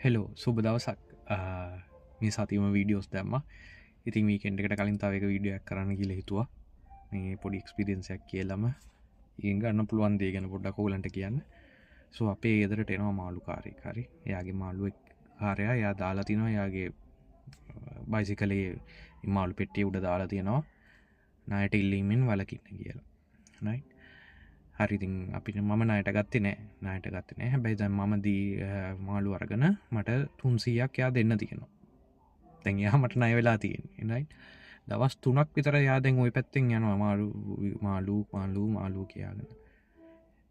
hello සුබ දවසක් මේ සතිම වීඩියෝස් දැම්ම ඉතින් වීකෙන්ඩ එකට කලින් තාවක වීඩියක් කරන්න කියල හිතුවා මේ පොඩි එක්ස්පිරියන්සයක් කියලම ඒ ගන්න පුළුවන් දේ ගැන පොඩ්ඩක් කෝලන්ට කියන්න සෝ අපේ ගෙදරට එනවා මාළු කාරයකාරි එයාගේ මාළුවක් කාරයා යා දාලා තිනවා යාගේ බයිසි කළේ ඉමාලු පෙට්ටිය උඩ දාලා තියෙනවා නයට ඉල්ලීමෙන් වලකින්න කියලා නයි හරිතින් අපිට මම නයට ගත්තේ නෑ නයට ගත්ත නෑ හැබැයි දැන් මම දී මාළු අරගෙන මට 300ක් යා දෙන්න තියෙනවා දැන් එයා මට ණය වෙලා තියෙන්නේ නයි දවස් 3ක් විතර යා දැන් ওই පැත්තෙන් යනවා මාළු කියාගෙන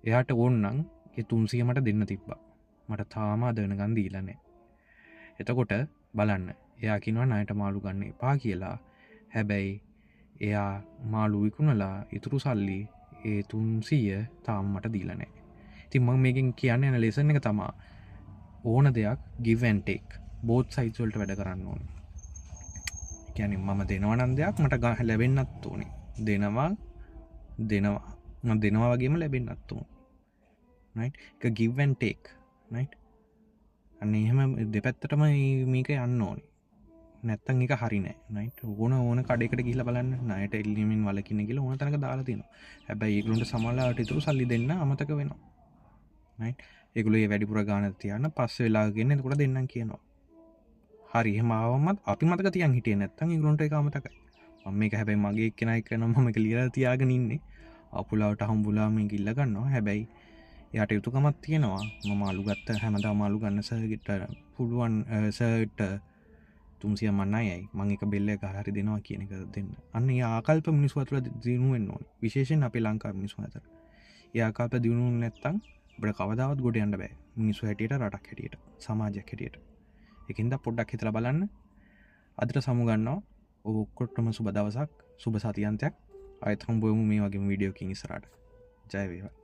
එයාට ඕන්නම් ඒ 300 මට දෙන්න තිබ්බා මට තාම දෙනකන් දීලා නෑ එතකොට බලන්න එයා කියනවා ණයට මාළු ගන්න එපා කියලා හැබැයි එයා මාළු විකුණලා ඉතුරු සල්ලි ඒ 300 තාම මට දීලා නෑ ඉතින් මම මේකෙන් කියන්න යන ලෙසන් එක තමා ඕන දෙයක් give and take both sides වලට වැඩ කරන්න ඕනේ කියන්නේ මම දෙනවා නම් දෙයක් මට ලැබෙන්නත් ඕනේ දෙනවා මම දෙනවා වගේම ලැබෙන්නත් ඕනේ right ඒක give and take right අන්න එහෙම දෙපැත්තටම මේක යන්න ඕනේ නැත්තම් එක හරි නෑ නයිට් ඕන කඩේකට ගිහිල්ලා බලන්න ණයට එල්ලීමෙන් වලකින්න කියලා ඕන තැනක දාලා තියෙනවා හැබැයි ඒගොල්ලන්ට සමහරවිට ඉතුරු සල්ලි දෙන්න අමතක වෙනවා නයිට් ඒගොල්ලෝ ඒ වැඩිපුර ගාන තියන්න පස්සේ වෙලා ගෙන්න එතකොට දෙන්නම් කියනවා හරි එහෙම ආවමත් අපි මතක තියන් හිටියේ නැත්තම් ඒගොල්ලන්ට ඒක අමතකයි මම මේක හැබැයි මගේ එක්කෙනා කරනවා මම ඒක ලියලා තියාගෙන ඉන්නේ අපුලාවට හම්බුලා මේක ඉල්ල ගන්නවා හැබැයි එයාට යුතුයකමක් තියෙනවා මම මාළු ගත්ත හැමදාම මාළු ගන්න සර්ගෙට පුළුවන් සර්ට 300 මන්නයයි මං එක බෙල්ල එක හරි දෙනවා කියන එක දෙන්න අන්න ඒ ආකල්ප මිනිස්සු අතර දිනු වෙන්න ඕනේ විශේෂයෙන් අපේ ලංකාවේ මිනිස්සු අතර ඒ ආකල්ප දිනු නැත්තම් අපිට කවදාවත් ගොඩ යන්න බෑ මිනිස්සු හැටියට රටක් හැටියට සමාජයක් හැටියට ඒකින්ද පොඩ්ඩක් හිතලා බලන්න අදට සමු ගන්නවා ඔක්කොටම සුබ දවසක් සුබ සතියන්තයක් ආයෙත් හම්බෙමු මේ වගේම වීඩියෝ කින් ඉස්සරහට ජය වේවා